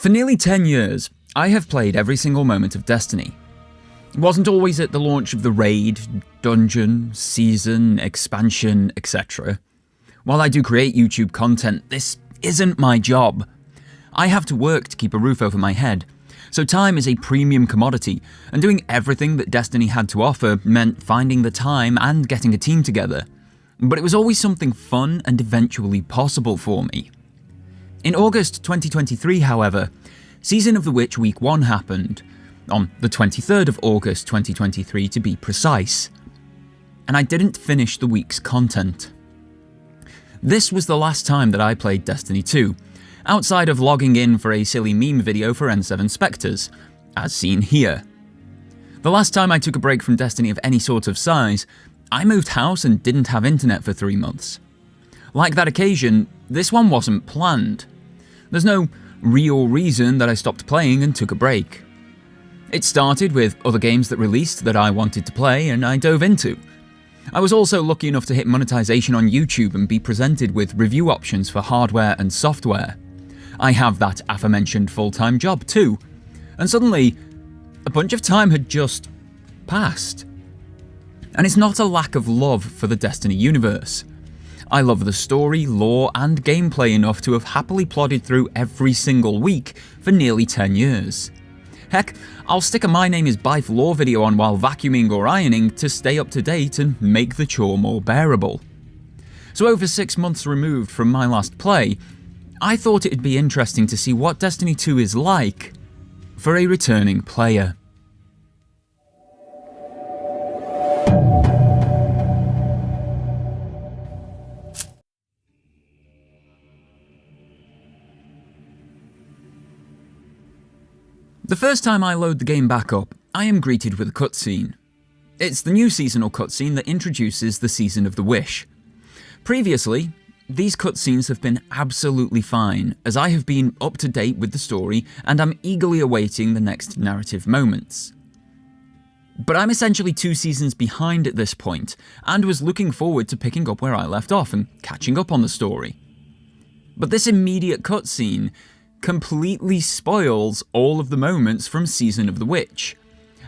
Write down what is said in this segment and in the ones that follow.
For nearly 10 years, I have played every single moment of Destiny. It wasn't always at the launch of the raid, dungeon, season, expansion, etc. While I do create YouTube content, this isn't my job. I have to work to keep a roof over my head, so time is a premium commodity, and doing everything that Destiny had to offer meant finding the time and getting a team together. But it was always something fun and eventually possible for me. In August 2023, however, Season of the Witch Week 1 happened, on the 23rd of August 2023 to be precise, and I didn't finish the week's content. This was the last time that I played Destiny 2, outside of logging in for a silly meme video for N7 Spectres, as seen here. The last time I took a break from Destiny of any sort of size, I moved house and didn't have internet for 3 months. Like that occasion, this one wasn't planned. There's no real reason that I stopped playing and took a break. It started with other games that released that I wanted to play and I dove into. I was also lucky enough to hit monetization on YouTube and be presented with review options for hardware and software. I have that aforementioned full-time job too, and suddenly, a bunch of time had just passed. And it's not a lack of love for the Destiny universe. I love the story, lore, and gameplay enough to have happily plodded through every single week for nearly 10 years. Heck, I'll stick a My Name is Bife lore video on while vacuuming or ironing to stay up to date and make the chore more bearable. So over 6 months removed from my last play, I thought it'd be interesting to see what Destiny 2 is like for a returning player. The first time I load the game back up, I am greeted with a cutscene. It's the new seasonal cutscene that introduces the Season of the Wish. Previously, these cutscenes have been absolutely fine, as I have been up to date with the story and am eagerly awaiting the next narrative moments. But I'm essentially 2 seasons behind at this point, and was looking forward to picking up where I left off and catching up on the story. But this immediate cutscene completely spoils all of the moments from Season of the Witch,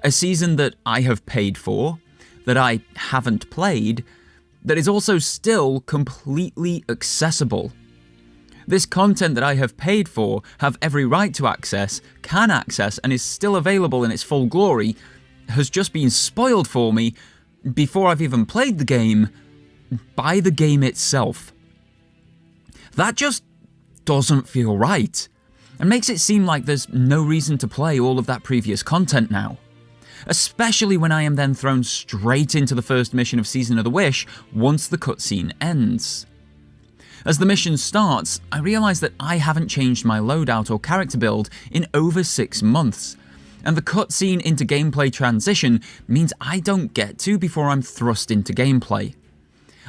a season that I have paid for, that I haven't played, that is also still completely accessible. This content that I have paid for, have every right to access, can access, and is still available in its full glory, has just been spoiled for me before I've even played the game, by the game itself. That just doesn't feel right, and makes it seem like there's no reason to play all of that previous content now. Especially when I am then thrown straight into the first mission of Season of the Wish once the cutscene ends. As the mission starts, I realise that I haven't changed my loadout or character build in over 6 months, and the cutscene into gameplay transition means I don't get to before I'm thrust into gameplay.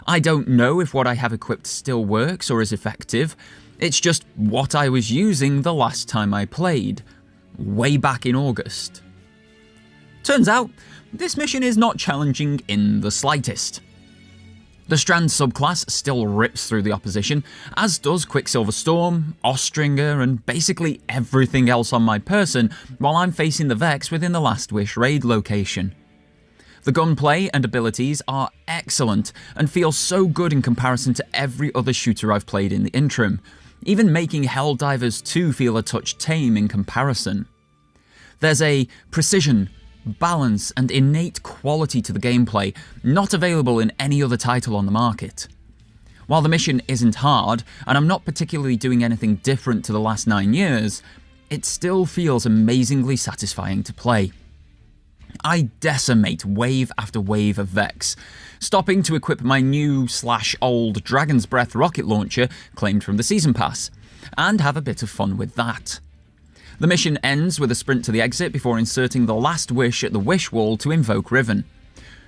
I don't know if what I have equipped still works or is effective. It's just what I was using the last time I played, way back in August. Turns out, this mission is not challenging in the slightest. The Strand subclass still rips through the opposition, as does Quicksilver Storm, Ostringer, and basically everything else on my person while I'm facing the Vex within the Last Wish raid location. The gunplay and abilities are excellent and feel so good in comparison to every other shooter I've played in the interim, even making Helldivers 2 feel a touch tame in comparison. There's a precision, balance, and innate quality to the gameplay not available in any other title on the market. While the mission isn't hard, and I'm not particularly doing anything different to the last 9 years, it still feels amazingly satisfying to play. I decimate wave after wave of Vex, stopping to equip my new/old Dragon's Breath rocket launcher claimed from the Season Pass, and have a bit of fun with that. The mission ends with a sprint to the exit before inserting the last wish at the wish wall to invoke Riven,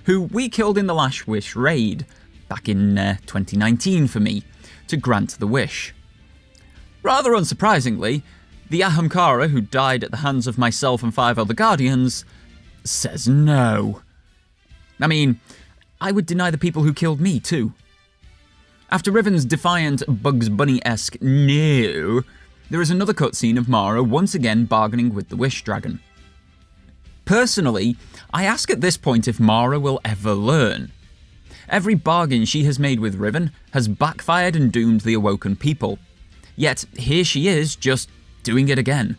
who we killed in the Last Wish raid, back in 2019 for me, to grant the wish. Rather unsurprisingly, the Ahamkara who died at the hands of myself and 5 other Guardians says no. I mean, I would deny the people who killed me too. After Riven's defiant Bugs Bunny-esque no, there is another cutscene of Mara once again bargaining with the Wish Dragon. Personally, I ask at this point if Mara will ever learn. Every bargain she has made with Riven has backfired and doomed the Awoken people. Yet here she is, just doing it again.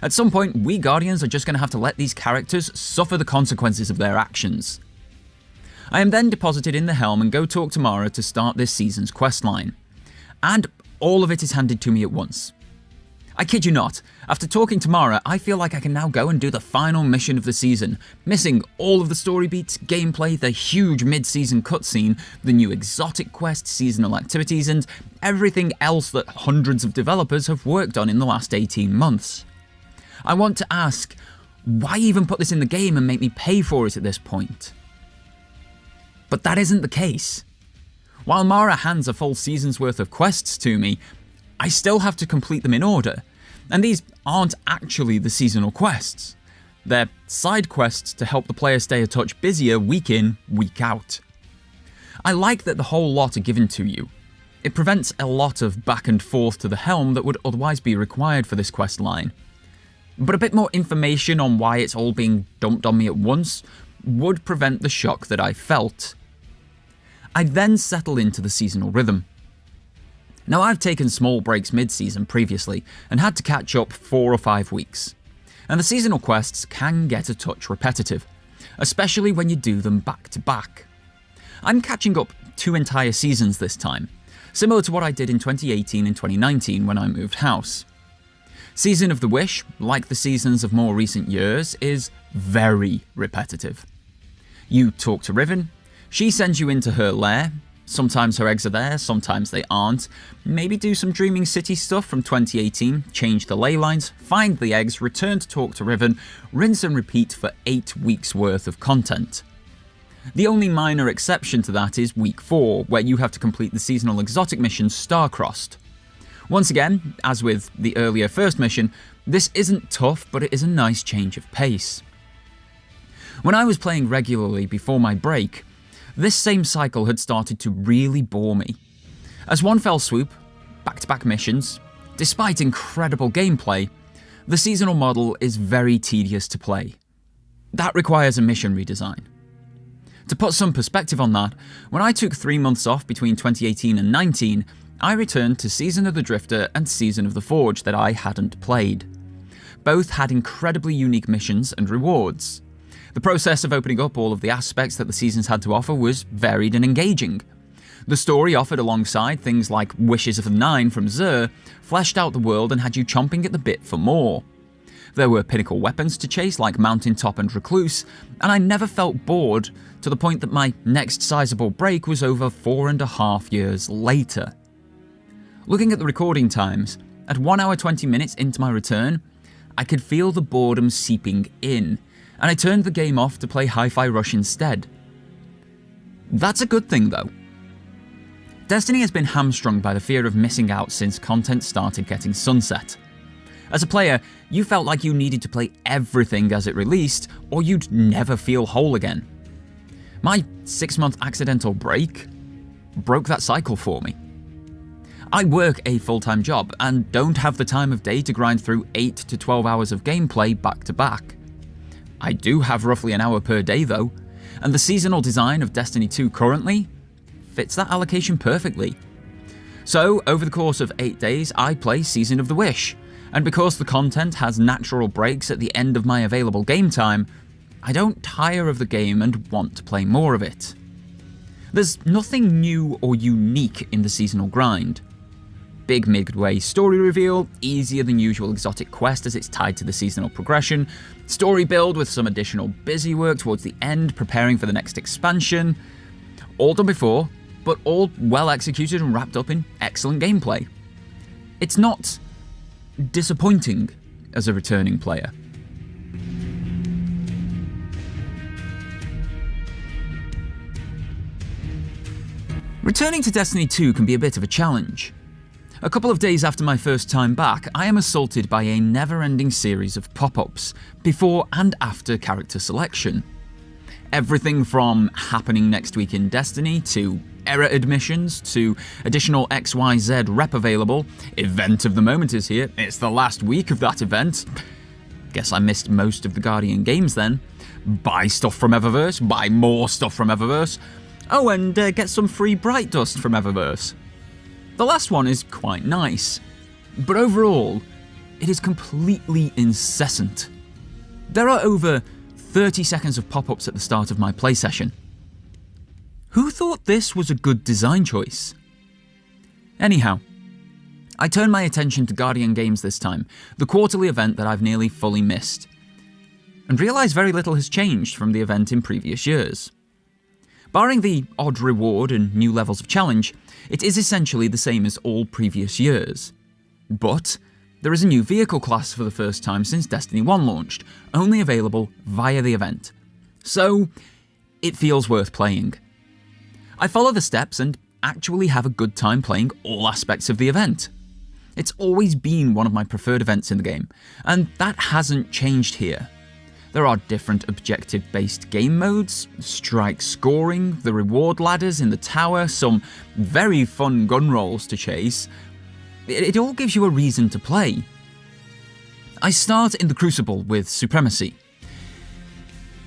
At some point, we Guardians are just going to have to let these characters suffer the consequences of their actions. I am then deposited in the helm and go talk to Mara to start this season's questline. And all of it is handed to me at once. I kid you not, after talking to Mara, I feel like I can now go and do the final mission of the season, missing all of the story beats, gameplay, the huge mid-season cutscene, the new exotic quest, seasonal activities, and everything else that hundreds of developers have worked on in the last 18 months. I want to ask, why even put this in the game and make me pay for it at this point? But that isn't the case. While Mara hands a full season's worth of quests to me, I still have to complete them in order, and these aren't actually the seasonal quests. They're side quests to help the player stay a touch busier week in, week out. I like that the whole lot are given to you. It prevents a lot of back and forth to the helm that would otherwise be required for this quest line. But a bit more information on why it's all being dumped on me at once would prevent the shock that I felt. I then settle into the seasonal rhythm. Now, I've taken small breaks mid-season previously and had to catch up 4 or 5 weeks, and the seasonal quests can get a touch repetitive, especially when you do them back to back. I'm catching up 2 entire seasons this time, similar to what I did in 2018 and 2019 when I moved house. Season of the Wish, like the seasons of more recent years, is very repetitive. You talk to Riven, she sends you into her lair. Sometimes her eggs are there, sometimes they aren't. Maybe do some Dreaming City stuff from 2018, change the ley lines, find the eggs, return to talk to Riven, rinse and repeat for 8 weeks worth of content. The only minor exception to that is week 4, where you have to complete the seasonal exotic mission Star-Crossed. Once again, as with the earlier first mission, this isn't tough, but it is a nice change of pace. When I was playing regularly before my break, this same cycle had started to really bore me. As one fell swoop, back-to-back missions, despite incredible gameplay, the seasonal model is very tedious to play. That requires a mission redesign. To put some perspective on that, when I took 3 months off between 2018 and 19, I returned to Season of the Drifter and Season of the Forge that I hadn't played. Both had incredibly unique missions and rewards. The process of opening up all of the aspects that the seasons had to offer was varied and engaging. The story offered alongside things like Wishes of the Nine from Xur fleshed out the world and had you chomping at the bit for more. There were pinnacle weapons to chase like Mountaintop and Recluse, and I never felt bored to the point that my next sizable break was over 4.5 years later. Looking at the recording times, at 1 hour 20 minutes into my return, I could feel the boredom seeping in, and I turned the game off to play Hi-Fi Rush instead. That's a good thing though. Destiny has been hamstrung by the fear of missing out since content started getting sunset. As a player, you felt like you needed to play everything as it released, or you'd never feel whole again. My 6-month accidental break broke that cycle for me. I work a full-time job and don't have the time of day to grind through 8 to 12 hours of gameplay back to back. I do have roughly an hour per day though, and the seasonal design of Destiny 2 currently fits that allocation perfectly. So, over the course of 8 days, I play Season of the Wish, and because the content has natural breaks at the end of my available game time, I don't tire of the game and want to play more of it. There's nothing new or unique in the seasonal grind. Big midway story reveal, easier than usual exotic quest as it's tied to the seasonal progression, story build with some additional busy work towards the end preparing for the next expansion. All done before, but all well executed and wrapped up in excellent gameplay. It's not disappointing as a returning player. Returning to Destiny 2 can be a bit of a challenge. A couple of days after my first time back, I am assaulted by a never-ending series of pop-ups, before and after character selection. Everything from happening next week in Destiny to error admissions to additional XYZ rep available. Event of the moment is here. It's the last week of that event. Guess I missed most of the Guardian games then. Buy stuff from Eververse, buy more stuff from Eververse. Oh, and get some free Bright Dust from Eververse. The last one is quite nice, but overall, it is completely incessant. There are over 30 seconds of pop-ups at the start of my play session. Who thought this was a good design choice? Anyhow, I turned my attention to Guardian Games this time, the quarterly event that I've nearly fully missed, and realised very little has changed from the event in previous years. Barring the odd reward and new levels of challenge, it is essentially the same as all previous years. But there is a new vehicle class for the first time since Destiny 1 launched, only available via the event. So, it feels worth playing. I follow the steps and actually have a good time playing all aspects of the event. It's always been one of my preferred events in the game, and that hasn't changed here. There are different objective-based game modes, strike scoring, the reward ladders in the tower, some very fun gun rolls to chase. It all gives you a reason to play. I start in the Crucible with Supremacy.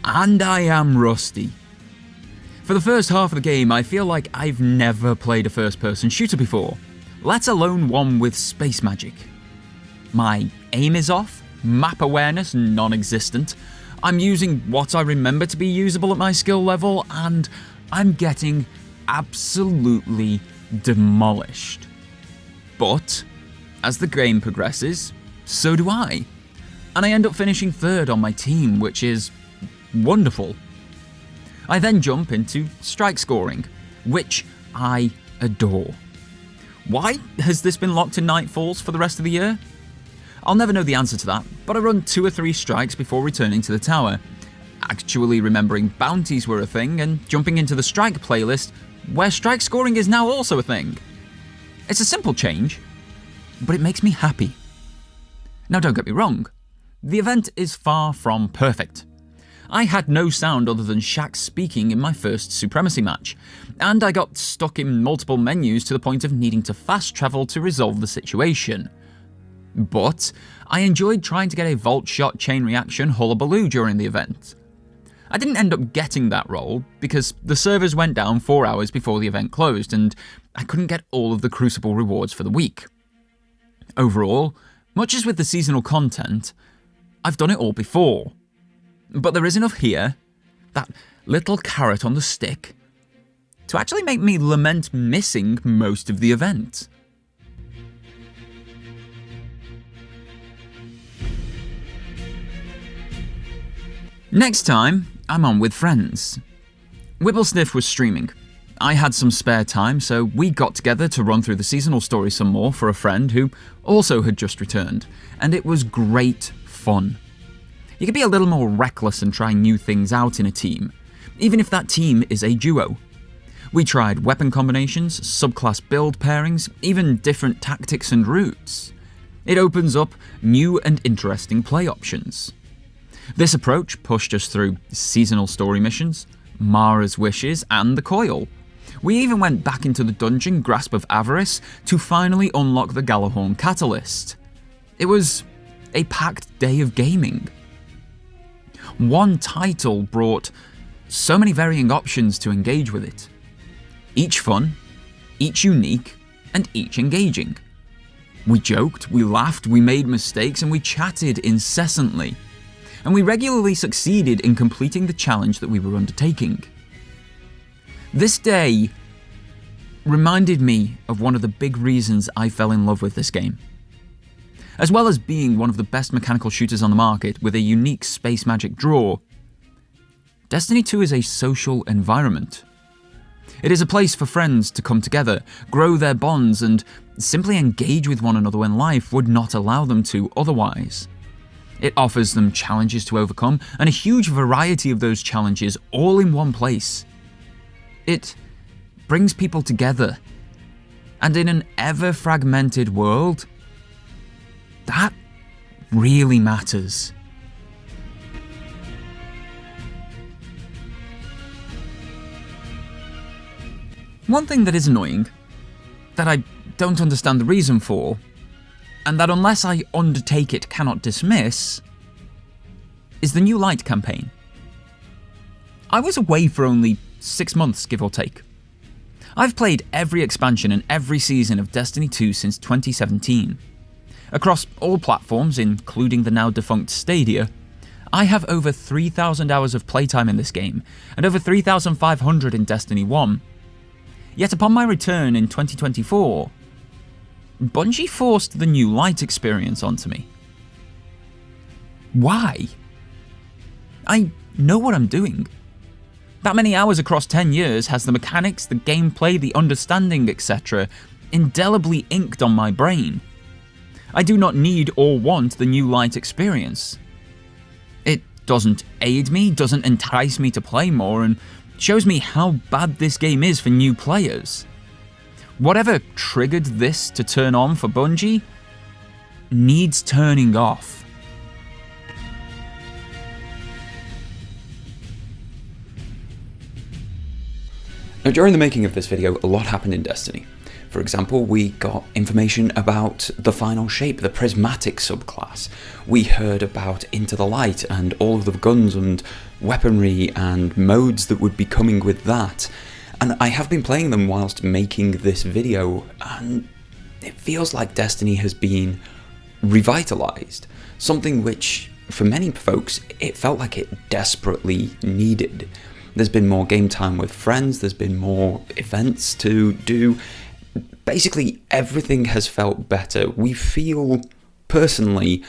And I am rusty. For the first half of the game, I feel like I've never played a first-person shooter before, let alone one with space magic. My aim is off, map awareness non-existent. I'm using what I remember to be usable at my skill level, and I'm getting absolutely demolished. But as the game progresses, so do I. And I end up finishing third on my team, which is wonderful. I then jump into strike scoring, which I adore. Why has this been locked in Nightfalls for the rest of the year? I'll never know the answer to that, but I run 2 or 3 strikes before returning to the tower, actually remembering bounties were a thing and jumping into the strike playlist, where strike scoring is now also a thing. It's a simple change, but it makes me happy. Now don't get me wrong, the event is far from perfect. I had no sound other than Shaq speaking in my first Supremacy match, and I got stuck in multiple menus to the point of needing to fast travel to resolve the situation. But I enjoyed trying to get a vault shot chain reaction hullabaloo during the event. I didn't end up getting that role because the servers went down 4 hours before the event closed and I couldn't get all of the Crucible rewards for the week. Overall, much as with the seasonal content, I've done it all before. But there is enough here, that little carrot on the stick, to actually make me lament missing most of the event. Next time, I'm on with friends. Whipplesniff was streaming. I had some spare time, so we got together to run through the seasonal story some more for a friend who also had just returned, and it was great fun. You can be a little more reckless and try new things out in a team, even if that team is a duo. We tried weapon combinations, subclass build pairings, even different tactics and routes. It opens up new and interesting play options. This approach pushed us through seasonal story missions, Mara's wishes, and the coil. We even went back into the dungeon Grasp of Avarice to finally unlock the Gallahorn Catalyst. It was a packed day of gaming. One title brought so many varying options to engage with it. Each fun, each unique, and each engaging. We joked, we laughed, we made mistakes, and we chatted incessantly. And we regularly succeeded in completing the challenge that we were undertaking. This day reminded me of one of the big reasons I fell in love with this game. As well as being one of the best mechanical shooters on the market with a unique space magic draw, Destiny 2 is a social environment. It is a place for friends to come together, grow their bonds, and simply engage with one another when life would not allow them to otherwise. It offers them challenges to overcome, and a huge variety of those challenges all in one place. It brings people together, and in an ever-fragmented world, that really matters. One thing that is annoying, that I don't understand the reason for, and that unless I undertake it cannot dismiss, is the New Light campaign. I was away for only 6 months, give or take. I've played every expansion and every season of Destiny 2 since 2017. Across all platforms, including the now defunct Stadia, I have over 3,000 hours of playtime in this game, and over 3,500 in Destiny 1. Yet upon my return in 2024, Bungie forced the New Light experience onto me. Why? I know what I'm doing. That many hours across 10 years has the mechanics, the gameplay, the understanding, etc. indelibly inked on my brain. I do not need or want the New Light experience. It doesn't aid me, doesn't entice me to play more, and shows me how bad this game is for new players. Whatever triggered this to turn on for Bungie needs turning off. Now, during the making of this video, a lot happened in Destiny. For example, we got information about the final shape, the prismatic subclass. We heard about Into the Light and all of the guns and weaponry and modes that would be coming with that. And I have been playing them whilst making this video, and it feels like Destiny has been revitalized. Something which, for many folks, it felt like it desperately needed. There's been more game time with friends, there's been more events to do. Basically, everything has felt better. We feel, personally,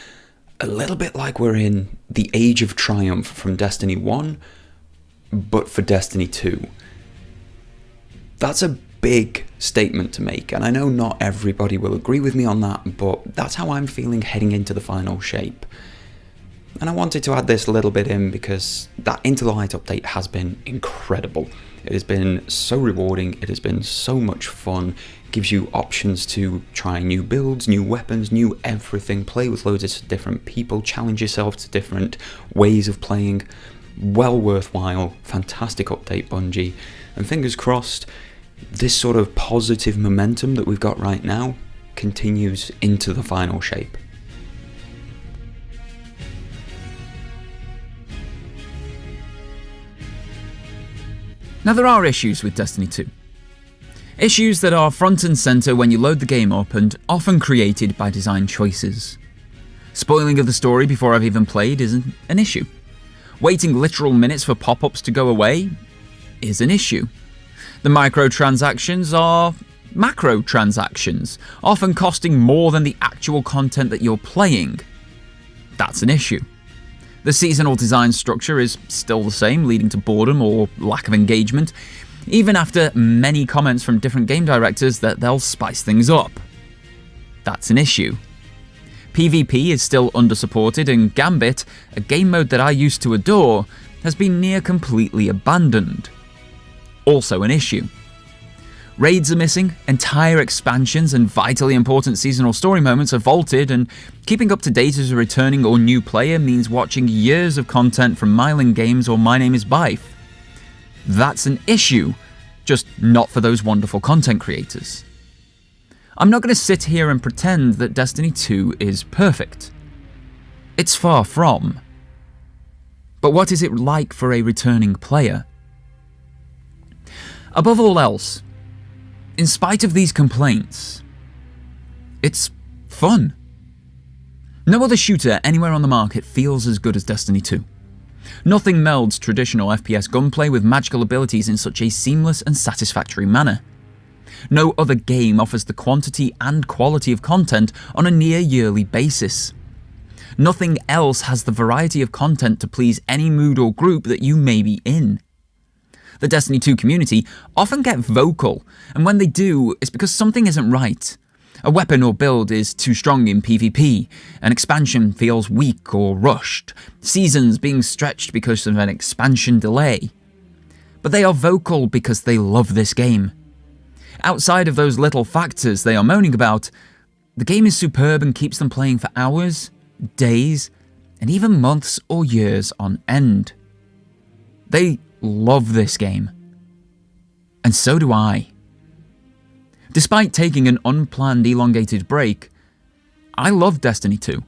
a little bit like we're in the Age of Triumph from Destiny 1, but for Destiny 2. That's a big statement to make, and I know not everybody will agree with me on that, but that's how I'm feeling heading into the final shape. And I wanted to add this little bit in because that Into the Light update has been incredible. It has been so rewarding, it has been so much fun, it gives you options to try new builds, new weapons, new everything, play with loads of different people, challenge yourself to different ways of playing. Well worthwhile, fantastic update, Bungie, and fingers crossed, this sort of positive momentum that we've got right now continues into the final shape. Now, there are issues with Destiny 2. Issues that are front and centre when you load the game up and often created by design choices. Spoiling of the story before I've even played is an issue. Waiting literal minutes for pop-ups to go away is an issue. The microtransactions are macrotransactions, often costing more than the actual content that you're playing. That's an issue. The seasonal design structure is still the same, leading to boredom or lack of engagement, even after many comments from different game directors that they'll spice things up. That's an issue. PvP is still undersupported, and Gambit, a game mode that I used to adore, has been near completely abandoned. Also an issue. Raids are missing, entire expansions and vitally important seasonal story moments are vaulted, and keeping up to date as a returning or new player means watching years of content from Myling Games or My Name is Bife. That's an issue, just not for those wonderful content creators. I'm not going to sit here and pretend that Destiny 2 is perfect. It's far from. But what is it like for a returning player? Above all else, in spite of these complaints, it's fun. No other shooter anywhere on the market feels as good as Destiny 2. Nothing melds traditional FPS gunplay with magical abilities in such a seamless and satisfactory manner. No other game offers the quantity and quality of content on a near yearly basis. Nothing else has the variety of content to please any mood or group that you may be in. The Destiny 2 community often get vocal, and when they do, it's because something isn't right. A weapon or build is too strong in PvP, an expansion feels weak or rushed, seasons being stretched because of an expansion delay. But they are vocal because they love this game. Outside of those little factors they are moaning about, the game is superb and keeps them playing for hours, days, and even months or years on end. They love this game. And so do I. Despite taking an unplanned elongated break, I love Destiny 2.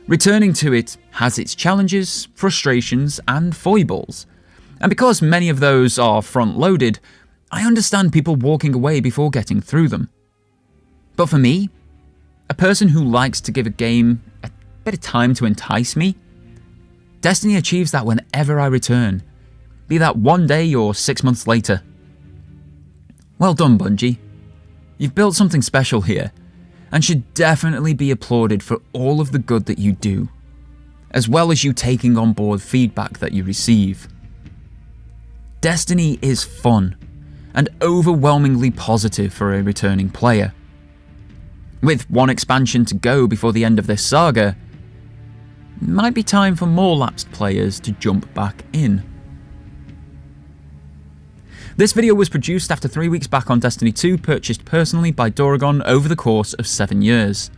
Returning to it has its challenges, frustrations, and foibles, and because many of those are front-loaded, I understand people walking away before getting through them. But for me, a person who likes to give a game a bit of time to entice me, Destiny achieves that whenever I return, be that one day or 6 months later. Well done, Bungie. You've built something special here, and should definitely be applauded for all of the good that you do, as well as you taking on board feedback that you receive. Destiny is fun, and overwhelmingly positive for a returning player. With one expansion to go before the end of this saga, it might be time for more lapsed players to jump back in. This video was produced after 3 weeks back on Destiny 2, purchased personally by Doragon over the course of 7 years.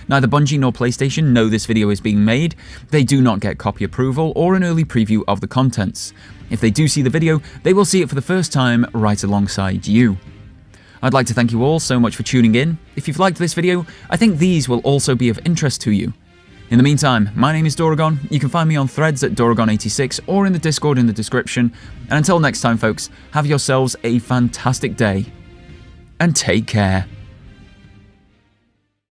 Neither Bungie nor PlayStation know this video is being made, they do not get copy approval or an early preview of the contents. If they do see the video, they will see it for the first time right alongside you. I'd like to thank you all so much for tuning in. If you've liked this video, I think these will also be of interest to you. In the meantime, my name is Doragon. You can find me on threads at Doragon86 or in the Discord in the description. And until next time, folks, have yourselves a fantastic day and take care.